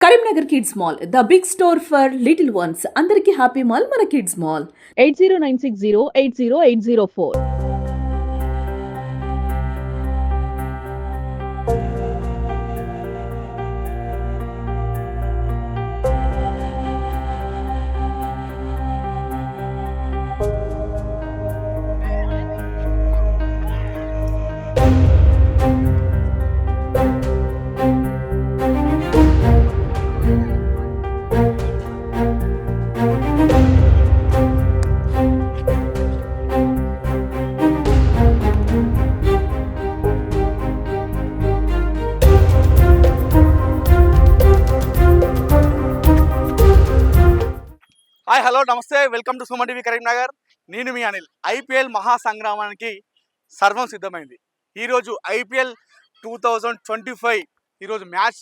Karimnagar kids mall the big store for little ones అందరికి happy mall మన kids mall 8096080804. Hi hello namaste welcome to Suman TV Karimnagar. నేను మీ Anil. IPL మహాసంగ్రామానికి సర్వం సిద్ధమైంది. ఈరోజు ఐపీఎల్ 2025 ఈరోజు మ్యాచ్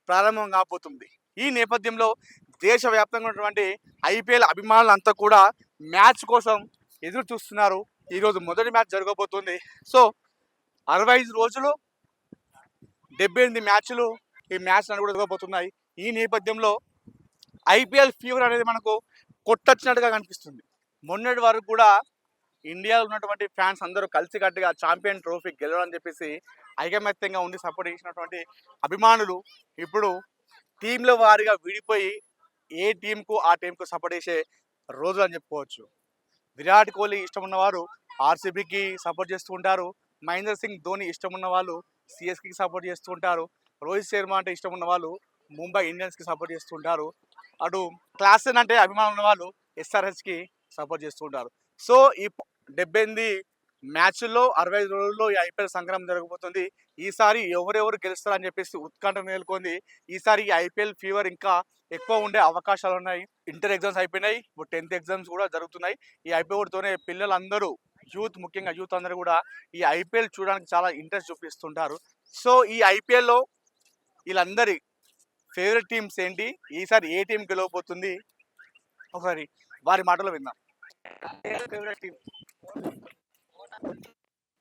ప్రారంభం కాబోతుంది. ఈ నేపథ్యంలో దేశవ్యాప్తంగా ఉన్నటువంటి ఐపీఎల్ అభిమానులంతా కూడా మ్యాచ్ కోసం ఎదురు చూస్తున్నారు. ఈరోజు మొదటి మ్యాచ్ జరగబోతుంది. సో 65 రోజులు 78 మ్యాచ్లు ఈ మ్యాచ్ కూడా జరగబోతున్నాయి. ఈ నేపథ్యంలో ఐపీఎల్ ఫీవర్ అనేది మనకు కొట్టొచ్చినట్టుగా కనిపిస్తుంది. మొన్నటి వరకు కూడా ఇండియాలో ఉన్నటువంటి ఫ్యాన్స్ అందరూ కలిసికట్టుగా ఛాంపియన్ ట్రోఫీ గెలవాలని చెప్పేసి ఐకమత్యంగా ఉండి సపోర్ట్ చేసినటువంటి అభిమానులు ఇప్పుడు టీంల వారీగా విడిపోయి ఏ టీంకు ఆ టీంకు సపోర్ట్ చేసే రోజు అని చెప్పుకోవచ్చు. విరాట్ కోహ్లీ ఇష్టం ఉన్నవారు ఆర్సీబీకి సపోర్ట్ చేస్తూ ఉంటారు. మహేంద్ర సింగ్ ధోని ఇష్టం ఉన్న వాళ్ళు సిఎస్కేకి సపోర్ట్ చేస్తూ ఉంటారు. రోహిత్ శర్మ అంటే ఇష్టం ఉన్న వాళ్ళు ముంబై ఇండియన్స్కి సపోర్ట్ చేస్తూ ఉంటారు. అటు క్లాసెన్ అంటే అభిమానులు ఉన్న వాళ్ళు ఎస్ఆర్హెచ్కి సపోర్ట్ చేస్తూ ఉంటారు. సో ఈ 78 మ్యాచ్ల్లో 65 రోజుల్లో ఈ ఐపీఎల్ సంగ్రామం జరగబోతుంది. ఈసారి ఎవరెవరు గెలుస్తారని చెప్పేసి ఉత్కంఠ నెలకొంది. ఈసారి ఈ ఐపీఎల్ ఫీవర్ ఇంకా ఎక్కువ ఉండే అవకాశాలు ఉన్నాయి. ఇంటర్ ఎగ్జామ్స్ అయిపోయినాయి, ఇప్పుడు 10th ఎగ్జామ్స్ కూడా జరుగుతున్నాయి. ఈ ఐపీఎల్తోనే పిల్లలందరూ ముఖ్యంగా యూత్ అందరూ కూడా ఈ ఐపీఎల్ చూడడానికి చాలా ఇంట్రెస్ట్ చూపిస్తుంటారు. సో ఈ ఐపీఎల్లో వీళ్ళందరి ఫేవరెట్ టీమ్స్ ఏంటి, ఈసారి ఏ టీం గెలవబోతుంది, ఒకసారి వారి మాటలో విందాం. ఫేవరెట్ టీం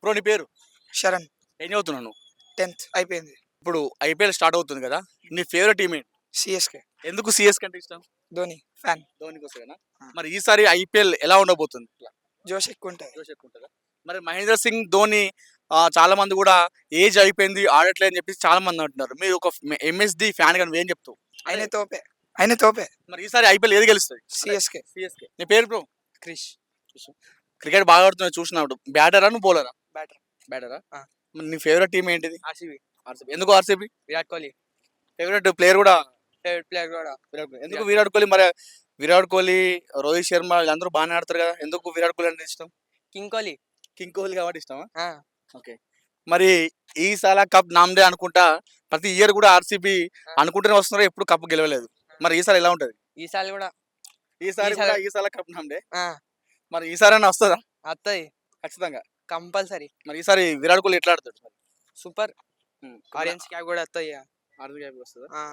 బ్రో, నీ పేరు? శరణ్. ఏం చదువుతున్నాను? 10th అయిపోయింది. ఇప్పుడు ఐపీఎల్ స్టార్ట్ అవుతుంది కదా, నీ ఫేవరెట్ టీం ఏంటి? సిఎస్కే. ఎందుకు సిఎస్కే అంటే ఇష్టం? ధోని ఫ్యాన్. ధోని కోసమేనా? మరి ఈసారి ఐపీఎల్ ఎలా ఉండబోతుంది? జోష్ ఎక్కువ ఉంటుంది. జోష్ ఎక్కువ ఉంటుందా? మరి మహేంద్ర సింగ్ ధోని చాలా మంది కూడా ఏజ్ అయిపోయింది ఆడట్లేదు అని చెప్పేసి చాలా మంది అంటున్నారు. మీరు ఒక ఎంఎస్డి ఫ్యాన్ గా ఏం చెప్తావు? ఆయన తోపే. మరి ఈసారి ఐపీఎల్ ఏది గెలుస్తుంది? సిఎస్కే. నీ పేరు బ్రో? క్రిష్. క్రికెట్ బాగా ఆడుతున్నావు చూసినప్పుడు. బ్యాటరా నువ్వు బౌలరా? బ్యాటరా. మరి నీ ఫేవరెట్ టీం ఏంటిది? ఆర్సీబీ. ఎందుకు RCB? Virat Kohli. Favourite player కూడా ఫేవరెట్ ప్లేయర్ కూడా విరాట్ కోహ్లీ. ఎందుకు విరాట్ కోహ్లీ? మరి విరాట్ కోహ్లీ, రోహిత్ శర్మ వీళ్ళందరూ బాగానే ఆడతారు కదా, ఎందుకు విరాట్ కోహ్లీ అంటే ఇష్టం? కింగ్ కోహ్లీ. కింగ్ కోహ్లీ కాబట్టి ఇష్టమా? ఓకే. మరి ఈసారి కప్ నామదే అనుకుంటా. ప్రతి ఇయర్ కూడా ఆర్సీబీ అనుకుంటూనే వస్తున్నారు, ఎప్పుడు కప్ గెలవలేదు. మరి ఈసారి ఎలా ఉంటది? ఈసారి కప్ నామదే. మరి ఈసారి అయినా వస్తుందా? వస్తుంది ఖచ్చితంగా, కంపల్సరీ. మరి ఈసారి విరాట్ కోహ్లీ ఎట్లా ఆడతాడు? సూపర్. ఆరెంజ్ క్యాప్ కూడా వస్తాయి.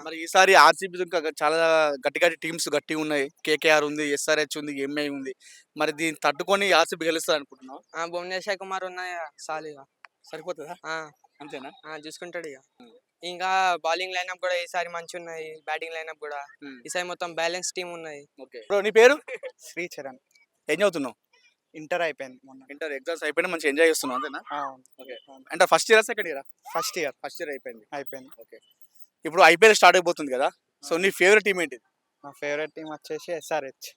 మరి ఈసారి ఆర్సీబీ ఇంకా చాలా గట్టి టీమ్స్ గట్టిగా ఉన్నాయి. కేకేఆర్ ఉంది, ఎస్ఆర్హెచ్ ఉంది, ఎంఐ ఉంది. మరి దీన్ని తట్టుకొని ఆర్సీబీ గెలుస్తారు అనుకుంటున్నావు? భువనేశ్వర్ కుమార్ ఉన్నాయి, సాలిగా సరిపోతుందా? అంతేనా? చూసుకుంటాడు ఇక. ఇంకా బౌలింగ్ లైనప్ కూడా ఈసారి మంచి ఉన్నాయి, బ్యాటింగ్ లైనప్ కూడా ఈసారి మొత్తం బ్యాలెన్స్ టీం ఉన్నాయి. ఓకే బ్రో, నీ పేరు? శ్రీ చరణ్. ఏం చదువుతున్నావు? ఇంటర్ అయిపోయింది. ఇంటర్ ఎగ్జామ్స్ అయిపోయినా మంచి ఎంజాయ్ చేస్తున్నావు అంతేనా? ఓకే. అంటే first year second year? First year అయిపోయింది. ఓకే. ఇప్పుడు ఐపీఎల్ స్టార్ట్ అయిపోతుంది కదా, సో నీ ఫేవరెట్ టీం ఏంటి? నా ఫేవరెట్ టీం వచ్చేసి ఎస్ఆర్హెచ్.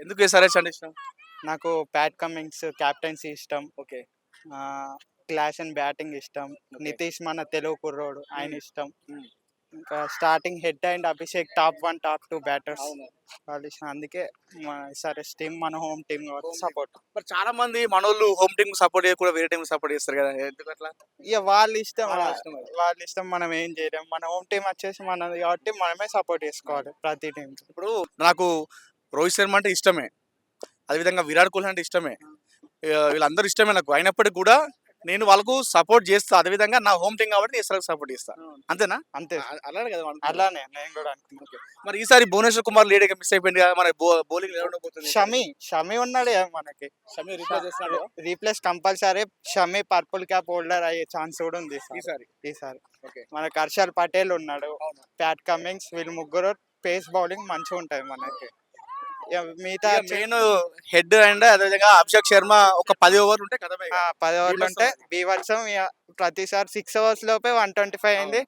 ఎందుకు ఎస్ఆర్హెచ్ అంటే ఇష్టం? నాకు ప్యాట్ కమింగ్స్ క్యాప్టెన్సీ ఇష్టం. ఓకే. క్లాస్ అండ్ బ్యాటింగ్ ఇష్టం. నితీష్ మన తెలుగు కుర్రోడు, ఆయన ఇష్టం. ఇంకా starting head and Abhishek top 1 top 2 batters వాళ్ళు ఇష్టం. అందుకే ఎస్ఆర్హెచ్ టీం మన హోమ్ టీం సపోర్ట్. మరి చాలా మంది మనోళ్ళు హోమ్ టీం సపోర్ట్ చేయకుండా వేరే టీం సపోర్ట్ చేస్తారు కదా, ఎందుకు అట్లా? ఇక వాళ్ళ ఇష్టం, మనం ఏం చేయలేం. మన హోమ్ టీం వచ్చేసి మనది కాబట్టి మనమే సపోర్ట్ చేసుకోవాలి ప్రతి టీం. ఇప్పుడు నాకు రోహిత్ శర్మ అంటే ఇష్టమే, అదేవిధంగా విరాట్ కోహ్లీ అంటే ఇష్టమే, వీళ్ళందరూ ఇష్టమే నాకు. అయినప్పటికీ కూడా నేను వాళ్ళకు సపోర్ట్ చేస్తా, అదే విధంగా నా హోమ్ టీం కాబట్టి ఎస్ఆర్ఎఫ్ సపోర్ట్ చేస్తా, అంతేనా? అంతే అలానే కదా మనం. అలానే నేను కూడా అనుకున్నా. మరి ఈసారి భువనేశ్వర్ కుమార్ లేడీగా మిస్ అయిపోయింది కదా, మరి బౌలింగ్ ఎలా ఉండబోతుంది? షమి ఉన్నాడు కదా మనకి, షమీ రిప్లేస్ చేస్తున్నాడు replace compulsory. Shami purple cap holder అయ్యే ఛాన్స్ కూడా ఉంది ఈసారి. ఈసారి. ఓకే. మనకి హర్షల్ పటేల్ ఉన్నాడు, అవును. ప్యాట్ కమింగ్స్, వీళ్ళు ముగ్గురు పేస్ బౌలింగ్ మంచిగా ఉంటుంది మనకి. ఇక మిగతా మెయిన్ హెడ్ అండ్ అదేవిధంగా అభిషేక్ శర్మ ఒక 10 ఓవర్లు ఉంటే కథమే. 10 ఓవర్లు ఉంటే బీభత్సం. ఇక ప్రతిసారి 6 అవర్స్ లోపే 125 అయింది.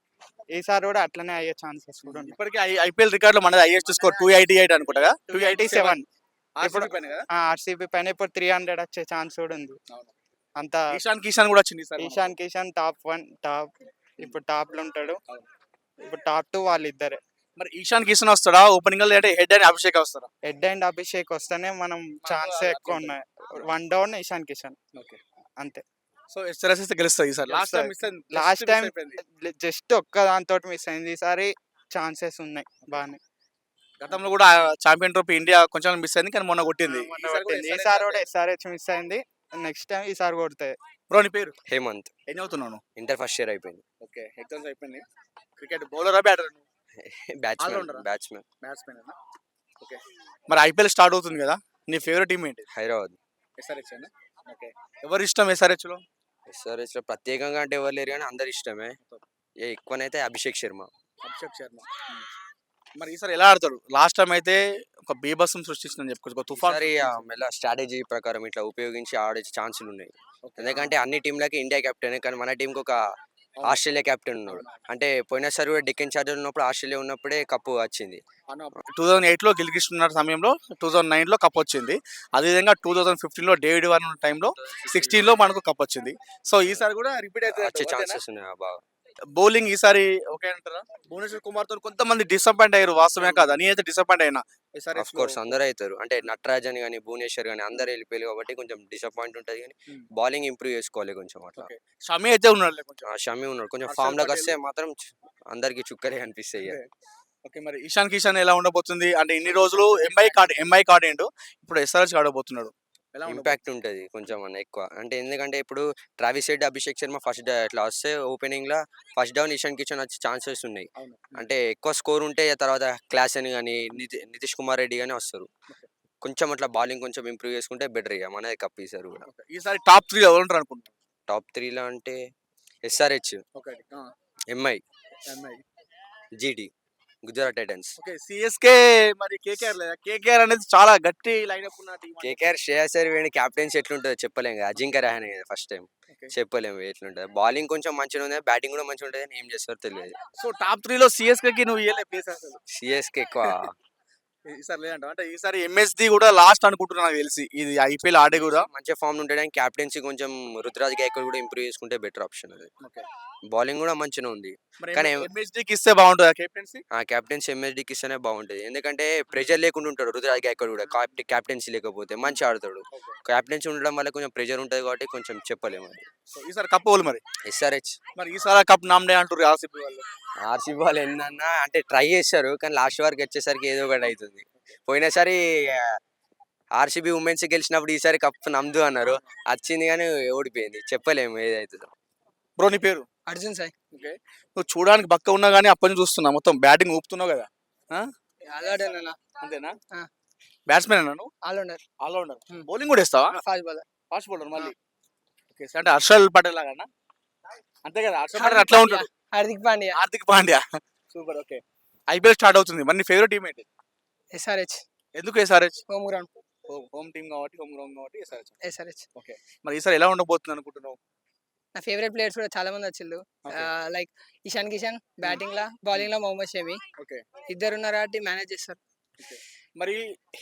ఈసారి కూడా అట్లనే అయ్యే ఛాన్సెస్ కూడా ఉన్నాయి. ఇప్పటికీ ఐపీఎల్ రికార్డ్ లో మనది హైయెస్ట్ స్కోర్ 288 అనుకుంటా, 287. ఇప్పుడు ఆర్సీబీ పైన ఇప్పుడు 300 వచ్చే ఛాన్స్ కూడా ఉంది. అంతా ఇషాన్ కిషాన్ కూడా వచ్చింది ఈసారి. ఈశాన్ కిషన్ టాప్ 1 ఇప్పుడు టాప్ లో ఉంటాడు. ఇప్పుడు టాప్ 2 వాళ్ళిద్దరే. మరి ఈశాన్ కిషన్ వస్తాడా ఓపెనింగ్, అంటే హెడ్ అండ్ అభిషేక్ వస్తాడా? హెడ్ అండ్ అభిషేక్ వస్తేనే మనం ఛాన్స్ ఎక్కువ ఉన్నాయి. 1 డౌన్ ఈశాన్ కిషన్. ఓకే. అంతే. సో ఎస్ఆర్ఎస్ గెలుస్తుంది ఈసారి. లాస్ట్ టైం జస్ట్ ఒక్క దాంతో మిస్ అయింది. ఈసారి ఛాన్సెస్ ఉన్నాయి బాగానే. గతంలో కూడా ఛాంపియన్ ట్రోఫీ ఇండియా కొంచెం మిస్ అయింది, కానీ మొన్న కొట్టింది. ఈసారి కూడా ఎస్ఆర్హెచ్ మిస్ అయింది. నెక్స్ట్ టైం ఈసారి కొడతాయి. బ్రో నీ పేరు? హేమంత్. ఏం చదువుతున్నాను? ఇంటర్ ఫస్ట్ ఇయర్ అయిపోయింది. ఓకే, ఎగ్జామ్స్ అయిపోయింది. క్రికెట్ బౌలరా బ్యాటర్? బ్యాట్స్మెన్. బ్యాట్స్మెన్. ఓకే. మరి ఐపీఎల్ స్టార్ట్ అవుతుంది కదా, నీ ఫేవరెట్ టీం ఏంటి? హైదరాబాద్. ఎస్ఆర్హెచ్. ఓకే. ఎవరు ఇష్టం ఎస్ఆర్హెచ్ లో? ఎస్ఆర్హెచ్ లో ప్రత్యేకంగా అంటే ఎవరు లేరు కానీ అందరు ఇష్టమే. ఎక్కువనైతే అభిషేక్ శర్మ. అభిషేక్ శర్మ. మరి ఈసారి ఎలా ఆడతాడు? లాస్ట్ టైం అయితే ఒక బీభత్సం సృష్టించిందని చెప్పుకోవచ్చు, ఒక తుఫాన్. ఈసారి మెల్ల స్ట్రాటజీ ప్రకారం ఇట్లా ఉపయోగించి ఆడే ఛాన్సులు ఉన్నాయి. ఎందుకంటే అన్ని టీంలకి ఇండియా కెప్టెన్, కానీ మన టీంకి ఒక ఆస్ట్రేలియా కెప్టెన్ ఉన్నాడు. అంటే పోయినసారి కూడా డెక్కన్ చార్జర్ ఉన్నప్పుడు ఆస్ట్రేలియా ఉన్నప్పుడే కప్పు వచ్చింది. 2008 లో గిల్క్రిస్ట్ ఉన్న సమయంలో 2009 లో కప్ వచ్చింది. అదేవిధంగా 2015 లో డేవిడ్ వార్నర్ ఉన్న టైంలో 16 లో మనకు కప్ వచ్చింది. సో ఈసారి కూడా రిపీట్ వచ్చే అయితే ఛాన్సెస్ ఉన్నాయి బాగా. బౌలింగ్ ఈసారి ఓకే అంటారా? భువనేశ్వర్ కుమార్ తో కొంతమంది డిసప్పాయింట్ అయ్యారు, వాస్తవమే కాదా? నేనైతే డిసప్పాయింట్ అయినా. ఆఫ్ కోర్స్ అందరూ అవుతారు. అంటే నటరాజన్ కానీ భువనేశ్వర్ కానీ అందరు వెళ్ళిపోయారు కాబట్టి కొంచెం డిసప్పాయింట్ ఉంటుంది. కానీ బౌలింగ్ ఇంప్రూవ్ చేసుకోవాలి కొంచెం అట్లా. షమీ అయితే ఉన్నాడు కొంచెం. షమి ఉన్నాడు కొంచెం ఫామ్ లోకి వస్తే మాత్రం అందరికి చుక్కలే కనిపిస్తాయి. ఓకే. మరి ఇషాన్ కిషాన్ ఎలా ఉండబోతుంది? అంటే ఇన్ని రోజులు ఎంఐ కార్డు ఇప్పుడు ఎస్ఆర్హెచ్ ఆడబోతున్నాడు. ఇంపాక్ట్ ఉంటుంది కొంచెం అన్న ఎక్కువ. అంటే ఎందుకంటే ఇప్పుడు Travis head, Abhishek Sharma first ఇట్లా వస్తే ఓపెనింగ్ లో ఫస్ట్ డౌన్ ఇషాన్ కిషన్ వచ్చే ఛాన్సెస్ ఉన్నాయి. అంటే ఎక్కువ స్కోర్ ఉంటే తర్వాత క్లాస్ అని కానీ నితీష్ కుమార్ రెడ్డి కానీ వస్తారు. కొంచెం అట్లా బౌలింగ్ కొంచెం ఇంప్రూవ్ చేసుకుంటే బెటర్. ఇక మనది కప్ ఈసారి కూడా. ఈసారి టాప్ 3 ఎవరు ఉంటారు అనుకుంటున్నారు? టాప్ 3లో అంటే SRH, MI, GT, Gujarat Titans. Okay. CSK మరి కేకేఆర్ లేదా? కేకేఆర్ అనేది చాలా గట్టి లైనప్ ఉన్న టీం. కేకేఆర్ శ్రేయస్ అయ్యర్ వీడి క్యాప్టెన్స్ ఎట్లుంటుందో చెప్పలేము కదా. అజింక్య రహానే కదా ఫస్ట్ టైం, చెప్పలేము ఎట్లుంటుంది. బౌలింగ్ కొంచెం మంచిగా ఉంది, బ్యాటింగ్ కూడా మంచిగా ఉంటుంది, ఏం చేస్తారో తెలియదు. సో టాప్ 3 లో సిఎస్కే కి నువ్వు ఇయ్యలే ప్లేస్ అసలు? సిఎస్కే ఎక్కువ ఈసారి లేదంట. అంటే ఈసారి ఎంఎస్డి కూడా లాస్ట్ అనుకుంటున్నా నాకు తెలిసి, ఇది ఐపీఎల్ ఆడే కూడా మంచిగా ఫామ్ ఉంటాడు. క్యాప్టెన్సీ కొంచెం రుతురాజ్ గైక్వాడ్ కూడా ఇంప్రూవ్ చేసుకుంటే బెటర్ ఆప్షన్ అది. బౌలింగ్ కూడా మంచిగా ఉంది, కానీ ఎంఎస్డికి ఇస్తే బాగుంటుంది కెప్టెన్సీ. కెప్టెన్సీ ఎంఎస్డికి ఇస్తేనే బాగుంటుంది. ఎందుకంటే ప్రెషర్ లేకుండా ఉంటాడు రుతురాజ్ గైక్వాడ్ కూడా. కెప్టెన్సీ లేకపోతే మంచి ఆడతాడు. కెప్టెన్సీ ఉండడం వల్ల కొంచెం ప్రెషర్ ఉంటుంది కాబట్టి కొంచెం చెప్పలేము. ఈసారి కప్ వాళ్ళు మరి ఎస్ఆర్హెచ్. మరి ఈసారి కప్ నామినే అంటారు ఆర్సీబీ వాళ్ళు. ఆర్సీబీ వాళ్ళు ఏందన్నా అంటే ట్రై చేస్తారు, కానీ లాస్ట్ వరకు వచ్చేసరికి ఏదో ఒకటి అవుతుంది. పోయినసారి ఆర్సీబీ ఉమెన్స్ గెలిచినప్పుడు ఈసారి కప్ నమ్దు అన్నారు, వచ్చింది కానీ ఓడిపోయింది. చెప్పలేము ఏదైతుందో. బ్రో నీ పేరు? అర్జున్ సాయి. ఓకే. నువ్వు చూడడానికి బక్క ఉన్నా కానీ అప్పని చూస్తున్నా మొత్తం బ్యాటింగ్ ఊపుతున్నావు కదా, ఆల్రౌండర్ అన్న. అంతేనా? ఆ. బ్యాట్స్మెన్ అన్నా నువ్వు? ఆల్రౌండర్. ఆల్రౌండర్. బౌలింగ్ కూడా ఇస్తావా? Fast bowler. ఫాస్ట్ బౌలర్ మళ్ళీ. ఓకే. అంటే హర్షల్ పటేల్ లాగా అంతే కదా? హర్షల్ పటేల్ అట్లా ఉంటాడు. Hardik Pandya. Super. Okay. IPL start అవుతుంది, మరి నీ ఫేవరెట్ టీం ఏంటి? ఎస్ఆర్హెచ్. ఎందుకు SRH? Home ground. Home team కాబట్టి హోమ్ గ్రౌండ్ కాబట్టి ఎస్ఆర్హెచ్. ఓకే. మరి ఈసారి ఎలా ఉండబోతుంది అనుకుంటున్నావు? నా ఫేవరెట్ ప్లేయర్స్ కూడా చాలా మంది వచ్చిళ్ళు. లైక్ ఇషాన్ కిషన్ బ్యాటింగ్ లా, బౌలింగ్ లా మొహమ్మద్ షమి. ఓకే. ఇద్దరు ఉన్నారు కాబట్టి మేనేజ్ చేస్తారు. మరి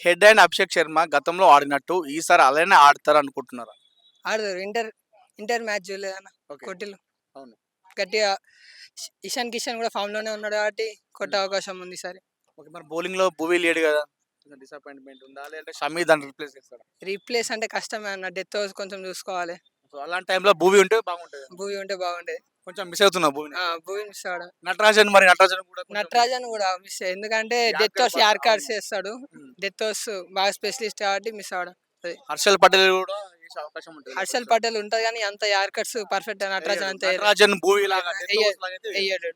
హెడ్ అండ్ అభిషేక్ శర్మ గతంలో ఆడినట్టు ఈసారి అలానే ఆడతారు అనుకుంటున్నారా? ఆడతారు. ఇంటర్ మ్యాచ్ చూడలేదన్న, కొట్టిల్లు. అవును. గట్టిగా ఇషాన్ కిషన్ కూడా ఫామ్ లోనే ఉన్నాడు కాబట్టి కొట్టే అవకాశం ఉంది ఈసారి. ఓకే. మరి బౌలింగ్ లో భువీ లేడు కదా, డిసప్పాయింట్మెంట్ ఉందా, లేదంటే షమీ దాన్ని రిప్లేస్ చేస్తాడా? రీప్లేస్ అంటే కష్టమే అన్న, డెత్ ఓవర్స్ కొంచెం చూసుకోవాలి. సో అలాంటి టైంలో భూవీ ఉంటే బాగుంటుంది. భూమి ఉంటే బాగుండేది. కొంచెం మిస్ అవుతున్నా భూమిని. భూమి మిస్ అవడం. నటరాజన్ నటరాజన్ కూడా మిస్, ఎందుకంటే డెత్ ఓవర్స్ యార్కర్స్ చేస్తాడు. డెత్ ఓవర్స్ బాగా స్పెషలిస్ట్ కాబట్టి మిస్ అవడం. హర్షల్ పటేల్ కూడా చూపించే అవకాశం ఉంటుంది హర్షల్ పటేల్ ఉంటది కానీ అంత యార్కర్స్ పర్ఫెక్ట్ నటరాజన్ అంతే నటరాజన్ భూవి లాగా వేయడు.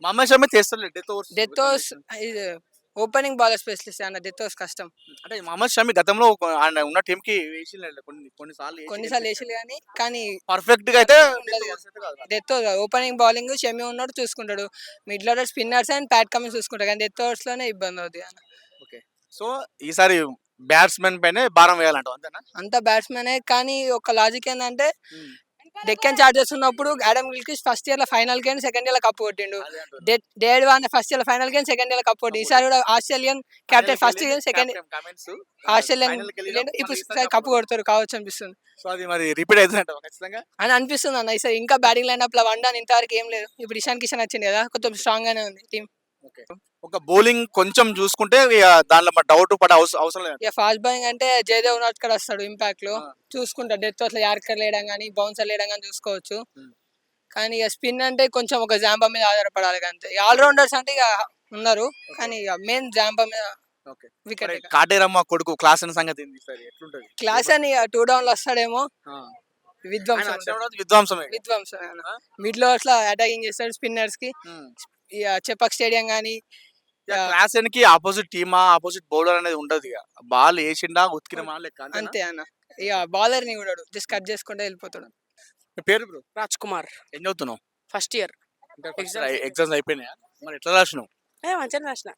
మహమ్మద్ షమి చేస్తాడు death overs opening bowler specialist అన్న డెత్ ఓవర్స్ కష్టం. అంటే మహమ్మద్ షమి గతంలో ఆయన ఉన్న టీం కి వేసిండు కొన్నిసార్లు వేసిలు కానీ పర్ఫెక్ట్ గా అయితే ఉండదు death over opening bowling Shami ఉన్నాడు చూసుకుంటాడు, middle order spinners and Pat Cummins చూసుకుంటాడు, కానీ డెత్ ఓవర్స్ లోనే ఇబ్బంది అవుతుంది అన్న. ఓకే. సో ఈసారి బ్యాట్స్మెన్ పైనే భారం వేయాలంట అంతేనా? అంతా బ్యాట్స్మెనే కానీ ఒక లాజిక్ ఏంటంటే డెక్కన్ చార్జర్స్ ఉన్నప్పుడు ఆడమ్ గిల్క్రిస్ట్ ఫస్ట్ ఇయర్ లో ఫైనల్ గేమ్ సెకండ్ ఇయర్ లో కప్ కొట్టిండు. డేవిడ్ వార్నర్ ఫస్ట్ ఇయర్ లో ఫైనల్ గేమ్ సెకండ్ ఇయర్ లో కప్ కొట్టి ఈసారి కూడా Australian captain first game second Australian ఇప్పుడు ఈసారి కప్పు కొడతారు కావచ్చు అనిపిస్తుంది. సో అది మరి రిపీట్ అవుతుందంట ఖచ్చితంగా అని అనిపిస్తుంది అన్న. ఈసారి ఇంకా బ్యాటింగ్ లైన్ అప్ లో వన్ డౌన్ ఇంతవరకు ఏం లేదు. ఇప్పుడు ఇషాన్ కిషన్ వచ్చింది కదా, కొంచెం స్ట్రాంగ్ గానే ఉంది టీం. ఒక బౌలింగ్ కొంచెం చూసుకుంటే ఇక దాంట్లో డౌట్ పడే అవసరం లేదు. ఇక ఫాస్ట్ బౌలింగ్ అంటే జయదేవ్ నాట్కర్ వస్తాడు ఇంపాక్ట్ లో, చూసుకుంటాడు డెత్ అట్లా యార్కర్ లేయడం కానీ బౌన్సర్ లేయడం కానీ చూసుకోవచ్చు. కానీ ఇక స్పిన్ అంటే కొంచెం ఒక జాంబా మీద ఆధారపడాలి అంతే. ఆల్రౌండర్స్ అంటే ఇక ఉన్నారు కానీ ఇక మెయిన్ జాంబా మీద వికెట్. కాటేరమ్మ కొడుకు క్లాస్ అనే సంగతి ఎట్లుంటది? క్లాస్ అని 2 డౌన్ లో వస్తాడేమో, విధ్వంసం విధ్వంసమే. మిడ్ లో అట్లా అటాకింగ్ చేస్తాడు స్పిన్నర్స్ కి. ఇక చెపక్ స్టేడియం కానీ క్లాస్ కి ఆపోజిట్ టీమా ఆపోజిట్ బౌలర్ అనేది ఉండదు. ఇక బాల్ వేసిండా ఉతికిన లెక్క అంతే అన్న. ఇక బౌలర్ ని కూడా జస్ట్ కట్ చేసుకుంటే వెళ్ళిపోతాడు. పేరు బ్రో? రాజ్ కుమార్, ఏం చదువుతున్నావు? First year. ఎగ్జామ్స్ అయిపోయినాయా? మరి ఎట్లా రాసినావు? మంచిగా రాసిన.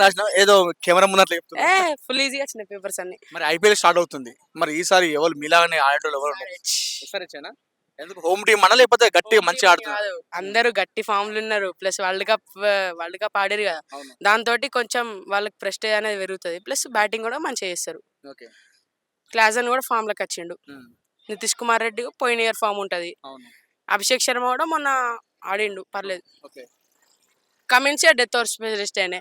రాసినావు ఏదో కెమెరా ముందట్లా చెప్తున్నా. ఫుల్ ఈజీ వచ్చిన పేపర్స్ అన్ని. మరి ఐపీఎల్ స్టార్ట్ అవుతుంది, మరి ఈసారి ఎవరు మీలాగానే ఆడేటోళ్ళు ఎవరు? ఎందుకు హోమ్ టీం అన్నా లేకపోతే గట్టిగా మంచిగా ఆడుతున్నారు? అందరూ గట్టి ఫామ్ లో ఉన్నారు, ప్లస్ వరల్డ్ కప్ ఆడారు కదా, దాంతో కొంచెం వాళ్ళకి ప్రెస్టేజ్ అనేది పెరుగుతుంది, ప్లస్ బ్యాటింగ్ కూడా మంచిగా చేస్తారు. క్లాస్ అని కూడా ఫామ్ లోకి వచ్చిండు. నితీష్ కుమార్ రెడ్డి పోయిన ఇయర్ ఫామ్ ఉంటది. అభిషేక్ శర్మ కూడా మొన్న ఆడిండు, పర్లేదు. కమిన్స్ డెత్ ఓవర్ స్పెషలిస్ట్ అయినా.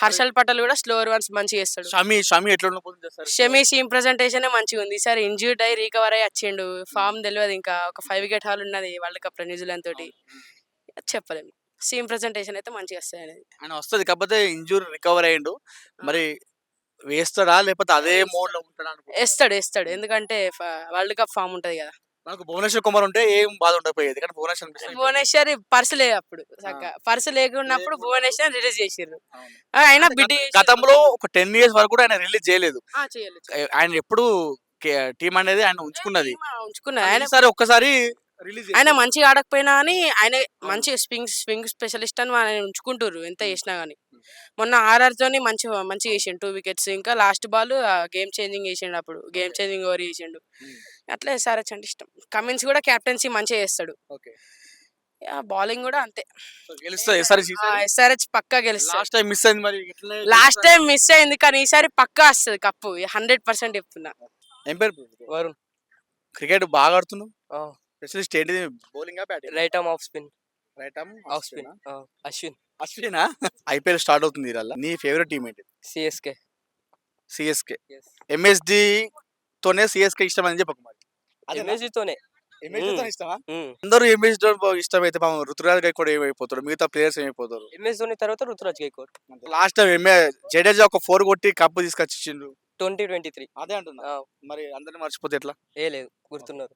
హర్షల్ పటేల్ కూడా స్లోవర్ వన్స్ మంచిగా చేస్తాడు. షమి సీమ్ ప్రెజెంటేషన్ మంచిగా ఉంది. ఈసారి ఇంజ్యూర్డ్ అయ్యి రికవర్ అయ్యి వచ్చిండు, ఫామ్ తెలియదు ఇంకా. ఒక 5 వికెట్ హాల్ ఉన్నది వరల్డ్ కప్ లో న్యూజిలాండ్ తోటి, చెప్పలేము. సీమ్ ప్రెజెంటేషన్ అయితే మంచిగా వస్తాయి అనేది ఆయన వస్తుంది. కాకపోతే ఇంజూర్ రికవర్ అయ్యిండు, మరి వేస్తాడా లేకపోతే అదే మోడ్ లో ఉంటాడా? వేస్తాడు ఎందుకంటే వరల్డ్ కప్ ఫామ్ ఉంటది కదా. మనకు భువనేశ్వర్ కుమార్ ఉంటే ఏం బాధ ఉండకపోయేది, కానీ భువనేశ్వర్ పర్సు లేదు అప్పుడు, పర్సు లేకున్నప్పుడు భువనేశ్వర్ రిలీజ్ చేసిర్రు. ఆయన బిడ్ గతంలో ఒక 10 years వరకు కూడా ఆయన రిలీజ్ చేయలేదు. ఆయన ఎప్పుడు టీం అనేది ఆయన ఉంచుకున్నది. ఆయన ఒక్కసారి రిలీజ్ ఆయన మంచిగా ఆడకపోయినా అని ఆయన మంచి స్వింగ్ స్పెషలిస్ట్ అని ఆయన ఉంచుకుంటారు ఎంత చేసినా గానీ. మొన్న ఆర్ఆర్ తోని మంచిగా చేసిండు 2 వికెట్స్. ఇంకా లాస్ట్ బాల్ గేమ్ చేంజింగ్ చేసిండు, అప్పుడు గేమ్ చేంజింగ్ ఓవర్ చేసిండు. అట్లా ఎస్ఆర్హెచ్ అంటే ఇష్టం. కమిన్స్ కూడా కెప్టెన్సీ మంచిగా చేస్తాడు. బౌలింగ్ కూడా అంతే. ఎస్ఆర్హెచ్ పక్కా గెలుస్తాడు. లాస్ట్ టైం మిస్ అయింది కానీ ఈసారి పక్కా వస్తుంది కప్పు, 100% చెప్తున్నా. ఏం పేరు? వరుణ్. క్రికెట్ బాగా ఆడుతున్నావు. స్పెషలిస్ట్ ఏంటిది? Bowling batting? Right arm off spin. అశ్వినా? ఐపీఎల్ స్టార్ట్ అవుతుంది ఇవాళ. నీ ఫేవరెట్ టీం ఏంటి? సిఎస్కే. ఎంఎస్డి తోనే సిఎస్కే ఇష్టం అని చెప్పకు. మరి ఎంఎస్డితోనే ఇష్టమా? అందరూ ఎంఎస్డి ఇష్టం అయితే ఋతురాజ్ గైక్వాడ్ ఏమైపోతాడు, మిగతా ప్లేయర్స్ ఏమైపోతారు? ఎంఎస్డి తర్వాత ఋతురాజ్ గైక్వాడ్. లాస్ట్ టైం జడేజా ఒక 4 కొట్టి కప్పు తీసుకొచ్చిండు 2023. అదే అంటున్నా. మరి అందరిని మర్చిపోతే ఎట్లా? లేదు, గుర్తున్నారు.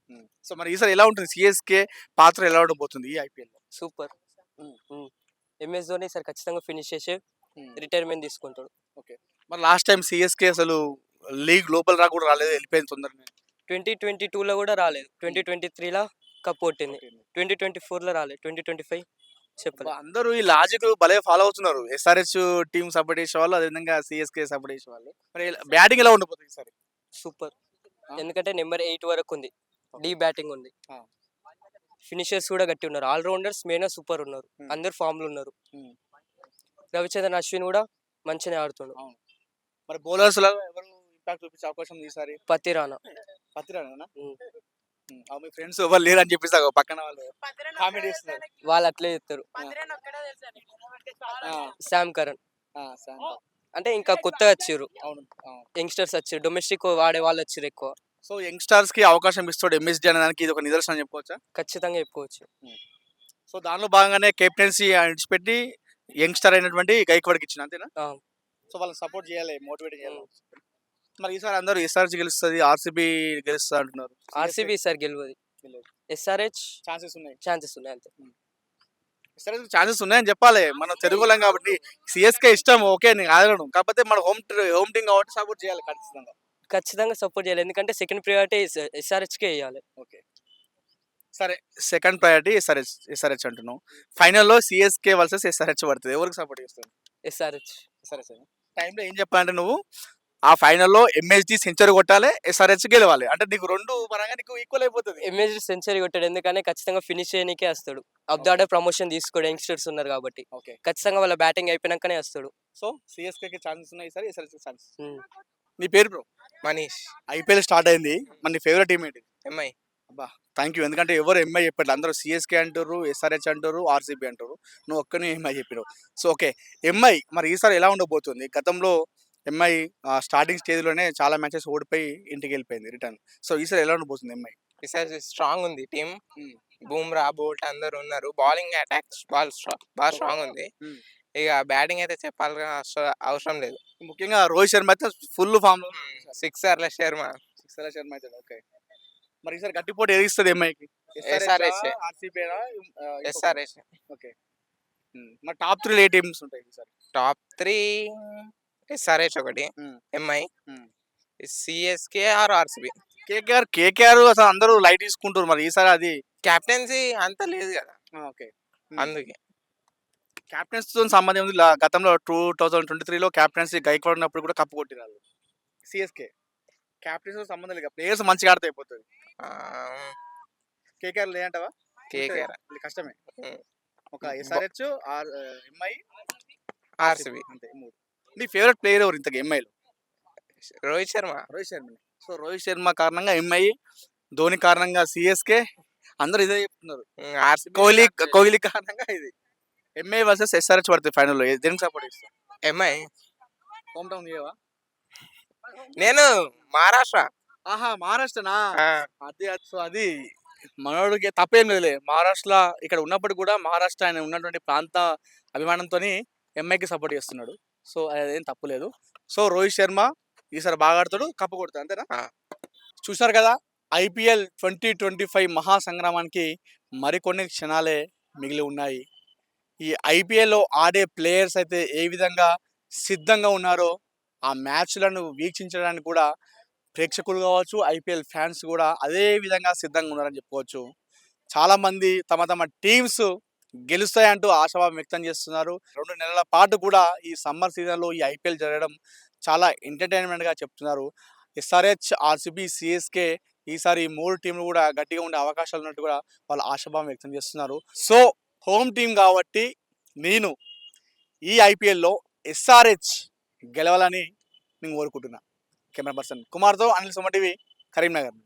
సో మరి ఈసారి ఎలా ఉంటుంది సిఎస్కే పాత్ర, ఎలా ఉండబోతుంది ఈ ఐపీఎల్? సూపర్. ఎంఎస్ ధోని ఈసారి ఖచ్చితంగా ఫినిష్ చేసి రిటైర్మెంట్ తీసుకుంటాడు. మరి లాస్ట్ టైం సిఎస్కే అసలు లీగ్ లోపల రా కూడా రాలేదు, వెళ్ళిపోయింది తొందరగా. 2022లో కూడా రాలేదు, 2023లో కప్ కొట్టింది, 2024లో రాలేదు, 2025 చెప్పలేదు. అందరూ ఈ లాజిక్ భలే ఫాలో అవుతున్నారు. ఎస్ఆర్హెచ్ టీం సపోర్ట్ చేసే వాళ్ళు, అదేవిధంగా సిఎస్కే సపోర్ట్ చేసే వాళ్ళు. మరి బ్యాటింగ్ ఎలా ఉండిపోతుంది ఈసారి? సూపర్. ఎందుకంటే నెంబర్ 8 వరకు ఉంది, డీ బ్యాటింగ్ ఉంది, ఫినిషర్స్ కూడా గట్టి ఉన్నారు, ఆల్రౌండర్స్ మెయిన్ సూపర్ ఉన్నారు, అందరు ఫామ్ లో ఉన్నారు. రవిచంద్రన్ అశ్విన్ కూడా మంచిగా ఆడుతున్నాడు. మరి బౌలర్స్ లో ఎవరు ఇంపాక్ట్ చూపించే అవకాశం ఉంది ఈసారి? పతిరానా. మీ ఫ్రెండ్స్ ఎవరు లేరు అని చెప్పేసి పక్కన వాళ్ళు కామెంట్ చేస్తున్నారు. వాళ్ళు అట్లే చెప్తారు. శామ్ కరణ్ అంటే ఇంకా కొత్తగా వచ్చారు, యంగ్స్టర్స్ వచ్చారు, డొమెస్టిక్ వాడే వాళ్ళు వచ్చారు ఎక్కువ. సో యంగ్స్టర్స్ కి అవకాశం ఇస్తాడు ఎంఎస్డి అనే దానికి ఇది ఒక నిదర్శనం చెప్పుకోవచ్చా? ఖచ్చితంగా చెప్పుకోవచ్చు. సో దానిలో భాగంగానే కెప్టెన్సీ విడిచిపెట్టి యంగ్స్టర్ అయినటువంటి గైక్వాడ్కి ఇచ్చిన, అంతేనా? సో వాళ్ళని సపోర్ట్ చేయాలి, మోటివేట్ చేయాలి. మరి ఈసారి అందరూ ఎస్ఆర్హెచ్ గెలుస్తుంది, ఆర్సీబీ గెలుస్తుంది అంటున్నారు. ఆర్సీబీ ఈసారి గెలవదు. ఎస్ఆర్హెచ్ ఛాన్సెస్ ఉన్నాయి. ఛాన్సెస్ ఉన్నాయి అంతే. ఎస్ఆర్హెచ్ ఛాన్సెస్ ఉన్నాయని చెప్పాలి. మనం తెలుగులం కాబట్టి సిఎస్కే ఇష్టం, ఓకే నేను ఆదరను. కాకపోతే మన హోమ్ టీం కాబట్టి సపోర్ట్ చేయాలి ఖచ్చితంగా. ఖచ్చితంగా సపోర్ట్ చేయాలి, ఎందుకంటే సెకండ్ ప్రియారిటీ ఎస్ఆర్హెచ్కే వేయాలి. ఓకే సరే, సెకండ్ ప్రయారిటీ ఎస్ఆర్హెచ్ అంటున్నావు. ఫైనల్లో సిఎస్కే వర్సెస్ ఎస్ఆర్హెచ్ పడుతుంది, ఎవరికి సపోర్ట్ చేస్తావు? ఎస్ఆర్హెచ్. ఎస్ఆర్హెచ్ టైంలో ఏం చెప్పాలంటే నువ్వు ఆ ఫైనల్లో ఎంఎస్డి సెంచరీ కొట్టాలి, ఎస్ఆర్హెచ్ గెలవాలి అంటే నీకు రెండు పరంగా నీకు ఈక్వల్ అయిపోతుంది. ఎంఏజీ సెంచరీ కొట్టాడు, ఎందుకంటే ఖచ్చితంగా ఫినిష్ చేయడానికే వస్తాడు. అప్ ద ఆర్డర్ ప్రమోషన్ తీసుకోడు, యంగ్స్టర్స్ ఉన్నారు కాబట్టి ఓకే ఖచ్చితంగా వాళ్ళ బ్యాటింగ్ అయిపోయినాకనే వస్తాడు. సో సిఎస్కేకి ఛాన్సెస్ ఉన్నాయి, ఈసారి ఎస్ఆర్హెచ్ ఛాన్సెస్. ఉమ్. నీ పేరు బ్రో? మనీష్. ఐపీఎల్ స్టార్ట్ అయింది, మన నీ ఫేవరెట్ టీం ఏంటి? ఎంఐ. అబ్బా థ్యాంక్ యూ, ఎందుకంటే ఎవరు ఎంఐ చెప్పారు, అందరూ సిఎస్కే అంటారు, ఎస్ఆర్హెచ్ అంటారు, ఆర్సీబీ అంటారు, నువ్వు ఒక్కనే ఎంఐ చెప్పినావు. సో ఓకే, ఎంఐ మరి ఈసారి ఎలా ఉండబోతుంది? గతంలో ఎంఐ స్టార్టింగ్ స్టేజ్లోనే చాలా మ్యాచెస్ ఓడిపోయి ఇంటికి వెళ్ళిపోయింది రిటర్న్. సో ఈసారి ఎలా ఉండబోతుంది ఎంఐ? ఈసారి స్ట్రాంగ్ ఉంది టీం. బూమ్రా, బోల్ట్ అందరు ఉన్నారు. బౌలింగ్ అటాక్ బాగా స్ట్రాంగ్ ఉంది. ఇక బ్యాటింగ్ అయితే చెప్పాల్సిన అవసరం లేదు. ముఖ్యంగా రోహిత్ శర్మ అయితే ఫుల్ ఫామ్ లో. సిక్సర్ల శర్మ. శర్మ అయితే ఓకే. మరి ఈసారి గట్టి పోటీ ఎదిగిస్తుంది ఎంఐకి? SRH. ఎస్ఆర్హెచ్. ఓకే, మరి టాప్ 3 ఏ టీమ్స్ ఉంటాయి ఈసారి? టాప్ 3 ఎస్ఆర్హెచ్ ఒకటి, Hmm. MI, Hmm. CSK or RCB. KKR అసలు అందరూ లైట్ తీసుకుంటారు, మరి ఈసారి అది కెప్టెన్సీ అంత లేదు కదా, ఓకే. అందుకే. క్యాప్టెన్స్ తో సంబంధం ఉంది. గతంలో 2023లో క్యాప్టెన్సీ గైక్వాడ్ ఉన్నప్పుడు కూడా కప్పు కొట్టినారు సిఎస్కే. క్యాప్టెన్స్ తో సంబంధం లేదు, ప్లేయర్స్ మంచిగా ఆడితే అయిపోతుంది. కేకేఆర్ లేదంటావా? కేకేఆర్, ఇది కష్టమే. Hmm. ఒక ఎస్ఆర్హెచ్, ఎంఐ, ఆర్సీబీ. అంతే మూడు. నీ ఫేవరెట్ ప్లేయర్ ఎవరు ఇంతకు ఎంఐలో? రోహిత్ శర్మ. రోహిత్ శర్మ. సో రోహిత్ శర్మ కారణంగా ఎంఐ, ధోని కారణంగా సిఎస్కే, అందరూ ఇదే చెప్తున్నారు. ఆర్సీబీ. కోహ్లీ కారణంగా ఇది. ఎంఐ వర్సెస్ ఎస్ఆర్హెచ్ పడుతుంది ఫైనల్లో, దేనికి సపోర్ట్ చేస్తావు? ఎంఐ. హోమ్ టౌన్ చేయవా? నేను మహారాష్ట్ర. ఆహా, మహారాష్ట్రనా? ఆ, అది సో అది మనోడికి తప్పేం లేదులే. మహారాష్ట్రలో ఇక్కడ ఉన్నప్పటికీ కూడా మహారాష్ట్ర ఆయన ఉన్నటువంటి ప్రాంత అభిమానంతో ఎంఐకి సపోర్ట్ చేస్తున్నాడు. సో అదేం తప్పు లేదు. సో రోహిత్ శర్మ ఈసారి బాగా ఆడతాడు, కప్పు కొడతాడు, అంతేనా? ఆ. చూశారు కదా, ఐపీఎల్ 2025 మహాసంగ్రామానికి మరికొన్ని క్షణాలే మిగిలి ఉన్నాయి. ఈ ఐపీఎల్లో ఆడే ప్లేయర్స్ అయితే ఏ విధంగా సిద్ధంగా ఉన్నారో ఆ మ్యాచ్లను వీక్షించడానికి కూడా ప్రేక్షకులు కావచ్చు, ఐపీఎల్ ఫ్యాన్స్ కూడా అదే విధంగా సిద్ధంగా ఉన్నారని చెప్పుకోవచ్చు. చాలామంది తమ తమ టీమ్స్ గెలుస్తాయంటూ ఆశాభావం వ్యక్తం చేస్తున్నారు. 2 నెలల పాటు కూడా ఈ సమ్మర్ సీజన్లో ఈ ఐపీఎల్ జరగడం చాలా ఎంటర్టైన్మెంట్గా చెప్తున్నారు. ఎస్ఆర్హెచ్, ఆర్సీబీ, సిఎస్కే ఈసారి ఈ 3 టీంలు కూడా గట్టిగా ఉండే అవకాశాలు ఉన్నట్టు కూడా వాళ్ళు ఆశాభావం వ్యక్తం చేస్తున్నారు. సో హోమ్ టీం కాబట్టి నేను ఈ ఐపీఎల్లో ఎస్ఆర్హెచ్ గెలవాలని నేను కోరుకుంటున్నా. కెమెరా పర్సన్ కుమార్తో అనిల్ సుమ టీవీ, కరీంనగర్.